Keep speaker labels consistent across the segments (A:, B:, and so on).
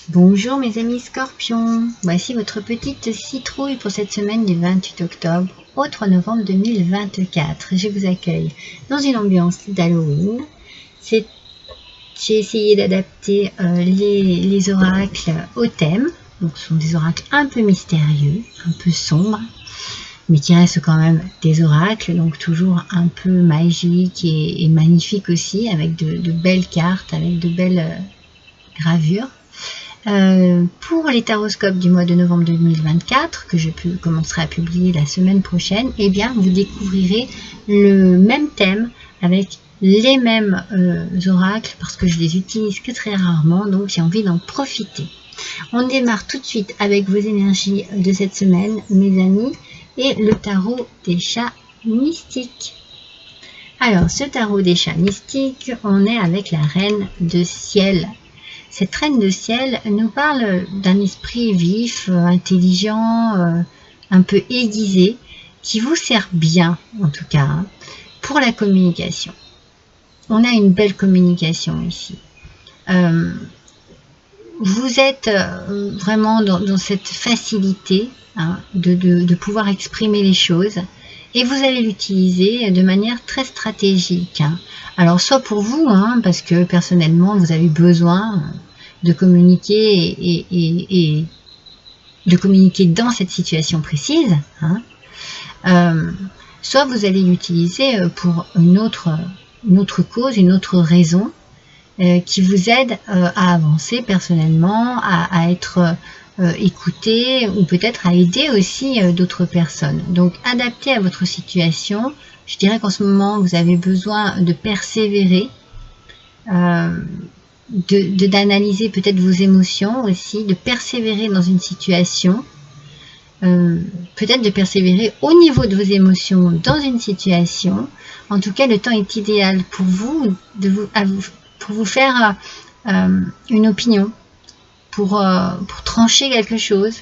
A: Bonjour mes amis scorpions, voici votre petite citrouille pour cette semaine du 28 octobre au 3 novembre 2024. Je vous accueille dans une ambiance d'Halloween. J'ai essayé d'adapter les oracles au thème. Donc, ce sont des oracles un peu mystérieux, un peu sombres, mais qui restent quand même des oracles, donc toujours un peu magiques et magnifiques aussi, avec de belles cartes, avec de belles gravures. Pour les taroscopes du mois de novembre 2024, que je commencerai à publier la semaine prochaine, eh bien, vous découvrirez le même thème avec les mêmes oracles, parce que je les utilise que très rarement, donc j'ai envie d'en profiter. On démarre tout de suite avec vos énergies de cette semaine, mes amis, et le tarot des chats mystiques. Alors, ce tarot des chats mystiques, on est avec la reine de ciel. Cette reine de ciel nous parle d'un esprit vif, intelligent, un peu aiguisé, qui vous sert bien, en tout cas, pour la communication. On a une belle communication ici. Vous êtes vraiment dans cette facilité de pouvoir exprimer les choses, et vous allez l'utiliser de manière très stratégique. Alors, soit pour vous, parce que personnellement, vous avez besoin de communiquer et de communiquer dans cette situation précise, soit vous allez l'utiliser pour une autre cause, une autre raison qui vous aide à avancer personnellement, à être écouté, ou peut-être à aider aussi d'autres personnes. Donc, adapté à votre situation, je dirais qu'en ce moment, vous avez besoin de persévérer, d'analyser peut-être vos émotions aussi, de persévérer dans une situation, peut-être de persévérer au niveau de vos émotions dans une situation. En tout cas, le temps est idéal pour vous, pour vous faire une opinion, pour trancher quelque chose,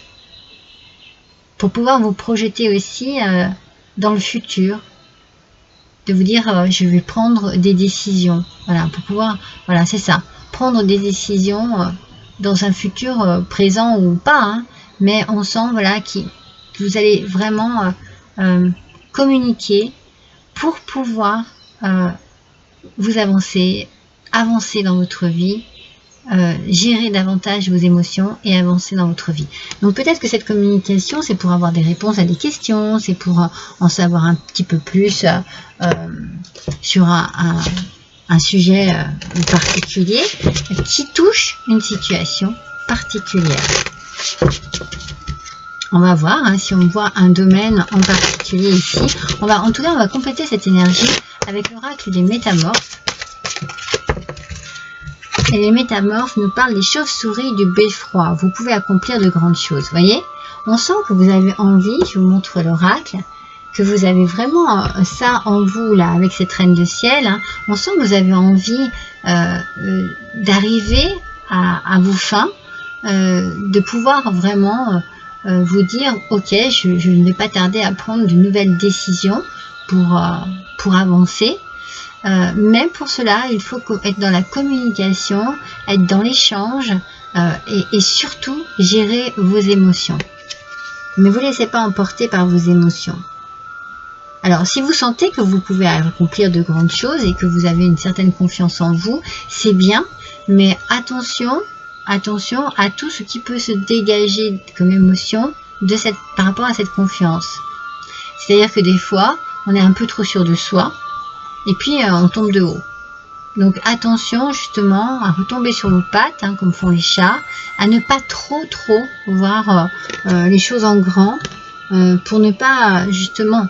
A: pour pouvoir vous projeter aussi dans le futur, de vous dire je vais prendre des décisions, voilà, pour pouvoir, voilà, c'est ça, prendre des décisions dans un futur présent ou pas, mais on sent, voilà, que vous allez vraiment communiquer pour pouvoir vous avancer dans votre vie, gérer davantage vos émotions et avancer dans votre vie. Donc peut-être que cette communication, c'est pour avoir des réponses à des questions, c'est pour en savoir un petit peu plus sur un sujet particulier qui touche une situation particulière. On va voir si on voit un domaine en particulier ici. En tout cas, on va compléter cette énergie avec l'oracle des métamorphes. Et les métamorphes nous parlent des chauves-souris du beffroi. Vous pouvez accomplir de grandes choses. Vous voyez, on sent que vous avez envie, je vous montre l'oracle, que vous avez vraiment ça en vous, là, avec cette reine de ciel. On sent que vous avez envie d'arriver à vos fins, de pouvoir vraiment vous dire, ok, je ne vais pas tarder à prendre de nouvelles décisions pour avancer. Mais pour cela, il faut être dans la communication, être dans l'échange et surtout gérer vos émotions. Ne vous laissez pas emporter par vos émotions. Alors, si vous sentez que vous pouvez accomplir de grandes choses et que vous avez une certaine confiance en vous, c'est bien, mais attention à tout ce qui peut se dégager comme émotion par rapport à cette confiance. C'est-à-dire que des fois, on est un peu trop sûr de soi, et puis on tombe de haut. Donc attention justement à retomber sur vos pattes, comme font les chats, à ne pas trop voir les choses en grand, pour ne pas justement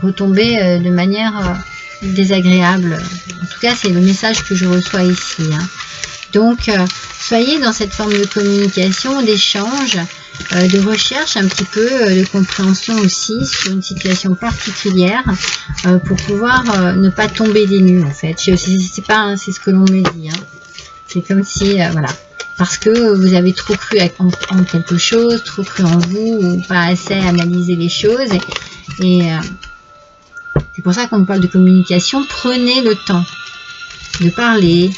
A: retomber de manière désagréable. En tout cas, c'est le message que je reçois ici. Donc soyez dans cette forme de communication, d'échange, de recherche un petit peu, de compréhension aussi sur une situation particulière, pour pouvoir ne pas tomber des nues en fait. C'est ce que l'on me dit. C'est comme si, voilà, parce que vous avez trop cru en quelque chose, trop cru en vous, ou pas assez analysé les choses. Et c'est pour ça qu'on parle de communication. Prenez le temps de parler,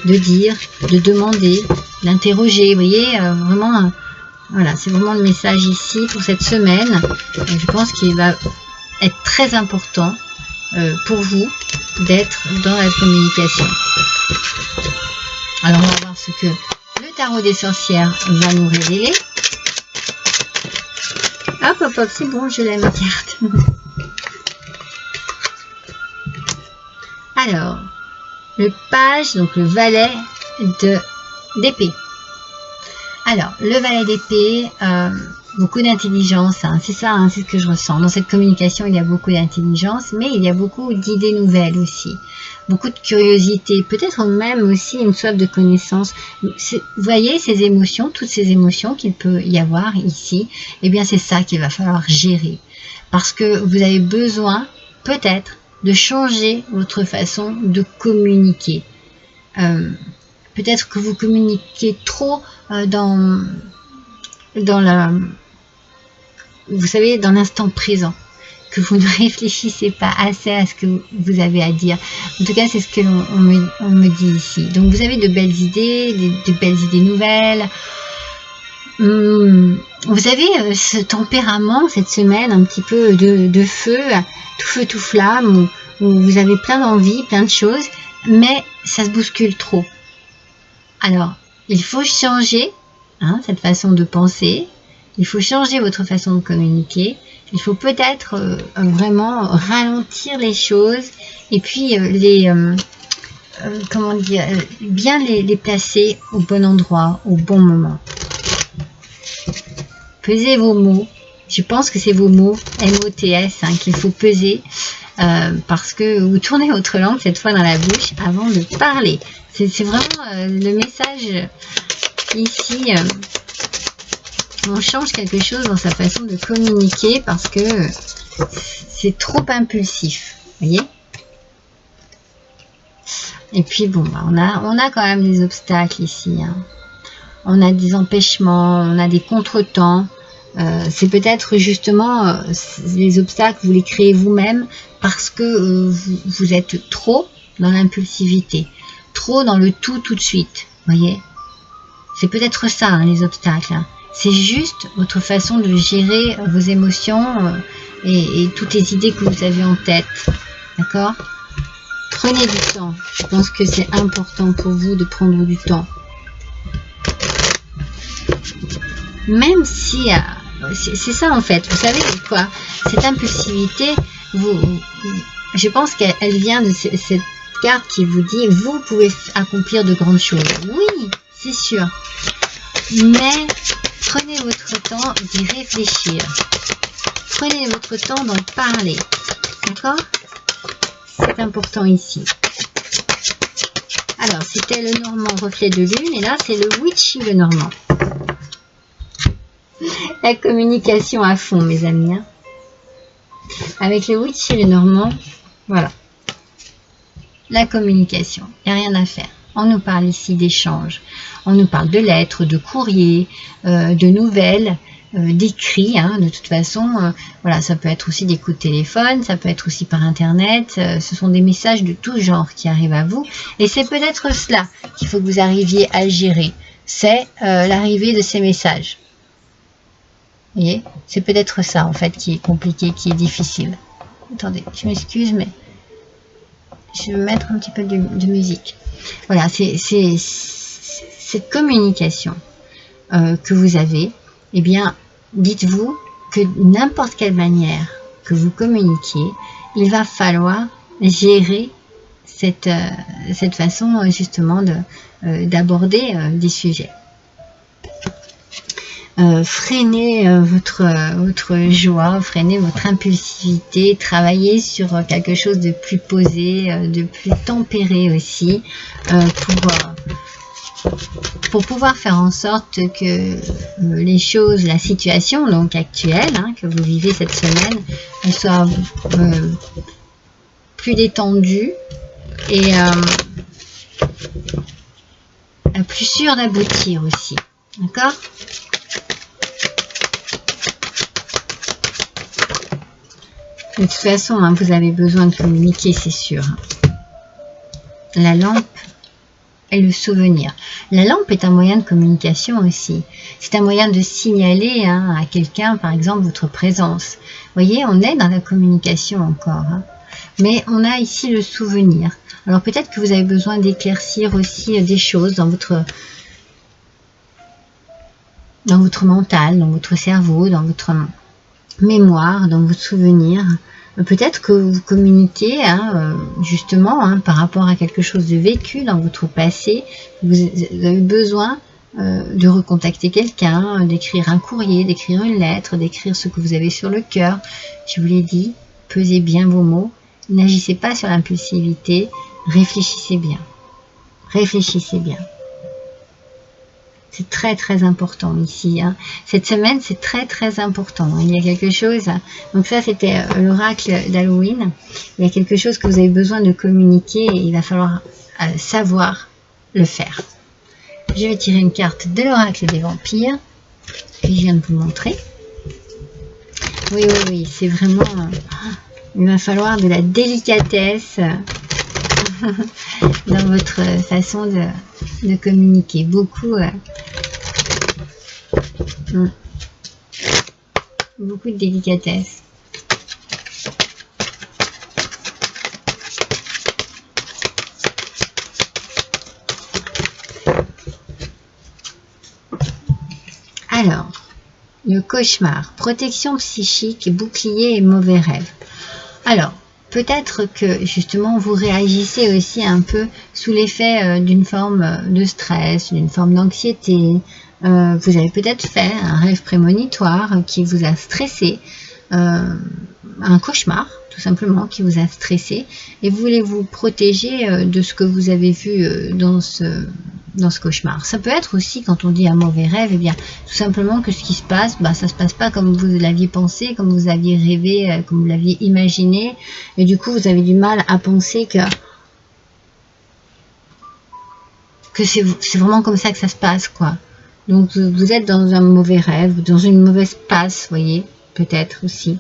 A: de dire, de demander, d'interroger, vous voyez, vraiment, voilà, c'est vraiment le message ici pour cette semaine. Je pense qu'il va être très important pour vous d'être dans la communication. Alors, on va voir ce que le tarot des sorcières va nous révéler. Hop, hop, hop, c'est bon, je l'ai ma carte. Alors, le page, donc le valet d'épée. Alors, le valet d'épée, beaucoup d'intelligence, hein, c'est ça, hein, c'est ce que je ressens. Dans cette communication, il y a beaucoup d'intelligence, mais il y a beaucoup d'idées nouvelles aussi. Beaucoup de curiosité, peut-être même aussi une soif de connaissance. Vous voyez ces émotions, toutes ces émotions qu'il peut y avoir ici, eh bien c'est ça qu'il va falloir gérer. Parce que vous avez besoin, peut-être, de changer votre façon de communiquer. Peut-être que vous communiquez trop dans la, vous savez, dans l'instant présent, que vous ne réfléchissez pas assez à ce que vous avez à dire. En tout cas, c'est ce que on me dit ici. Donc, vous avez de belles idées, de belles idées nouvelles. Vous avez ce tempérament cette semaine, un petit peu de feu, tout flamme, où vous avez plein d'envie, plein de choses, mais ça se bouscule trop. Alors, il faut changer cette façon de penser, il faut changer votre façon de communiquer, il faut peut-être vraiment ralentir les choses et puis comment dire, bien les placer au bon endroit, au bon moment. Pesez vos mots, je pense que c'est vos mots, M-O-T-S, qu'il faut peser, parce que vous tournez votre langue cette fois dans la bouche avant de parler. C'est vraiment le message ici. On change quelque chose dans sa façon de communiquer parce que c'est trop impulsif. Vous voyez? Et puis bon, on a quand même des obstacles ici. On a des empêchements, on a des contretemps. C'est peut-être justement les obstacles, vous les créez vous-même parce que vous êtes trop dans l'impulsivité. Trop dans le tout de suite, voyez. C'est peut-être ça, les obstacles. C'est juste votre façon de gérer vos émotions et toutes les idées que vous avez en tête. D'accord? Prenez du temps. Je pense que c'est important pour vous de prendre du temps. Même si... c'est ça en fait. Vous savez quoi? Cette impulsivité, je pense qu'elle vient de cette carte qui vous dit vous pouvez accomplir de grandes choses. Oui, c'est sûr. Mais prenez votre temps d'y réfléchir. Prenez votre temps d'en parler. D'accord? C'est important ici. Alors, c'était le Normand reflet de lune et là, c'est le Witchy le Normand. La communication à fond, mes amis. Avec le Witchy le Normand, voilà. La communication, il n'y a rien à faire. On nous parle ici d'échanges. On nous parle de lettres, de courriers, de nouvelles, d'écrits. De toute façon, voilà, ça peut être aussi des coups de téléphone, ça peut être aussi par Internet. Ce sont des messages de tout genre qui arrivent à vous. Et c'est peut-être cela qu'il faut que vous arriviez à gérer. C'est l'arrivée de ces messages. Vous voyez? C'est peut-être ça, en fait, qui est compliqué, qui est difficile. Attendez, je m'excuse, mais je vais mettre un petit peu de musique. Voilà, c'est cette communication que vous avez. Eh bien, dites-vous que n'importe quelle manière que vous communiquiez, il va falloir gérer cette façon justement d'aborder des sujets. Freinez votre joie, freinez votre impulsivité, travaillez sur quelque chose de plus posé, de plus tempéré aussi, pour pouvoir faire en sorte que les choses, la situation donc actuelle que vous vivez cette semaine, soit plus détendue et plus sûre d'aboutir aussi. D'accord ? De toute façon, vous avez besoin de communiquer, c'est sûr. La lampe et le souvenir. La lampe est un moyen de communication aussi. C'est un moyen de signaler à quelqu'un, par exemple, votre présence. Vous voyez, on est dans la communication encore. Mais on a ici le souvenir. Alors peut-être que vous avez besoin d'éclaircir aussi des choses dans votre mental, dans votre cerveau, dans votre mémoire, dans votre souvenir. Peut-être que vous communiquez justement par rapport à quelque chose de vécu dans votre passé. Vous avez besoin de recontacter quelqu'un, d'écrire un courrier, d'écrire une lettre, d'écrire ce que vous avez sur le cœur. Je vous l'ai dit, pesez bien vos mots. N'agissez pas sur l'impulsivité, réfléchissez bien. Réfléchissez bien. C'est très très important ici. Cette semaine, c'est très très important. Il y a quelque chose. Donc ça, c'était l'oracle d'Halloween. Il y a quelque chose que vous avez besoin de communiquer et il va falloir savoir le faire. Je vais tirer une carte de l'oracle des vampires que je viens de vous montrer. Oui, c'est vraiment... il va falloir de la délicatesse dans votre façon de communiquer. Beaucoup de délicatesse. Alors, le cauchemar, protection psychique, bouclier et mauvais rêve. Alors, peut-être que justement vous réagissez aussi un peu sous l'effet d'une forme de stress, d'une forme d'anxiété. Vous avez peut-être fait un rêve prémonitoire qui vous a stressé, un cauchemar tout simplement qui vous a stressé et vous voulez vous protéger de ce que vous avez vu dans ce cauchemar. Ça peut être aussi, quand on dit un mauvais rêve, eh bien tout simplement que ce qui se passe, ça se passe pas comme vous l'aviez pensé, comme vous aviez rêvé, comme vous l'aviez imaginé, et du coup vous avez du mal à penser que c'est vraiment comme ça que ça se passe, quoi. Donc vous êtes dans un mauvais rêve, dans une mauvaise passe, voyez, peut-être aussi.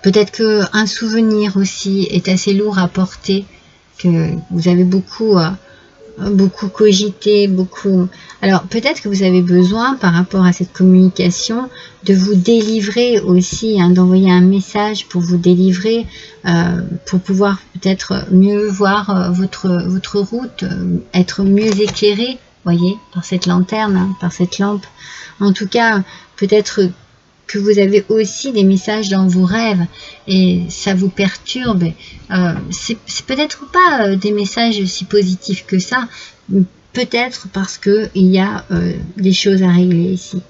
A: Peut-être qu'un souvenir aussi est assez lourd à porter, que vous avez beaucoup cogité, beaucoup... Alors peut-être que vous avez besoin, par rapport à cette communication, de vous délivrer aussi, d'envoyer un message pour vous délivrer, pour pouvoir peut-être mieux voir votre route, être mieux éclairé, voyez, par cette lanterne, par cette lampe. En tout cas, peut-être que vous avez aussi des messages dans vos rêves et ça vous perturbe. C'est peut-être pas des messages si positifs que ça, peut-être parce que il y a des choses à régler ici.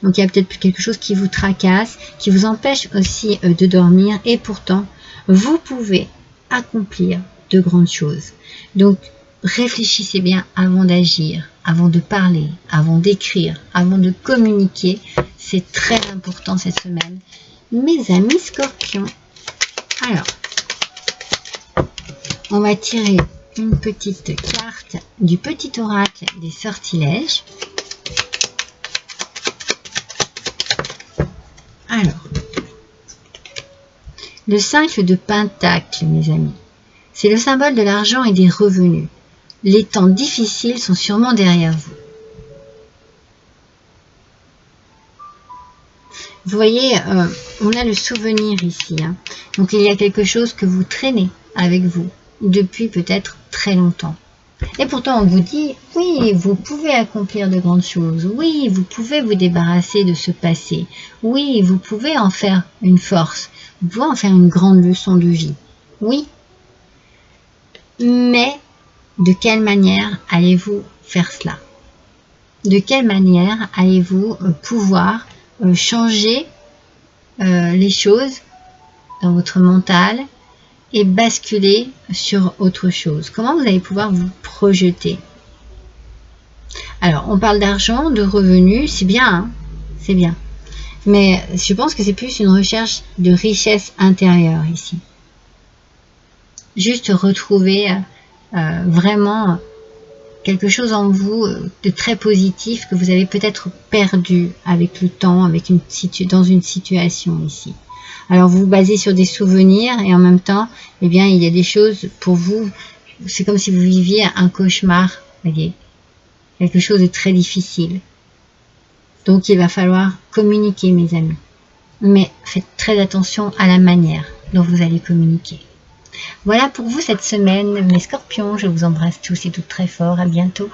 A: Donc il y a peut-être quelque chose qui vous tracasse, qui vous empêche aussi de dormir et pourtant vous pouvez accomplir de grandes choses. Donc réfléchissez bien avant d'agir, avant de parler, avant d'écrire, avant de communiquer. C'est très important cette semaine, mes amis scorpions. Alors, on va tirer une petite carte du petit oracle des sortilèges. Alors, le 5 de Pentacle, mes amis, c'est le symbole de l'argent et des revenus. Les temps difficiles sont sûrement derrière vous. Vous voyez, on a le souvenir ici. Donc il y a quelque chose que vous traînez avec vous depuis peut-être très longtemps. Et pourtant on vous dit, oui, vous pouvez accomplir de grandes choses. Oui, vous pouvez vous débarrasser de ce passé. Oui, vous pouvez en faire une force. Vous pouvez en faire une grande leçon de vie. Oui. Mais de quelle manière allez-vous faire cela? De quelle manière allez-vous pouvoir changer les choses dans votre mental et basculer sur autre chose? Comment vous allez pouvoir vous projeter? Alors, on parle d'argent, de revenus, c'est bien, c'est bien. Mais je pense que c'est plus une recherche de richesse intérieure ici. Juste retrouver vraiment quelque chose en vous de très positif que vous avez peut-être perdu avec le temps, dans une situation ici. Alors vous vous basez sur des souvenirs et en même temps, eh bien, il y a des choses pour vous, c'est comme si vous viviez un cauchemar, voyez, quelque chose de très difficile. Donc il va falloir communiquer, mes amis. Mais faites très attention à la manière dont vous allez communiquer. Voilà pour vous cette semaine, mes scorpions. Je vous embrasse tous et toutes très fort. À bientôt.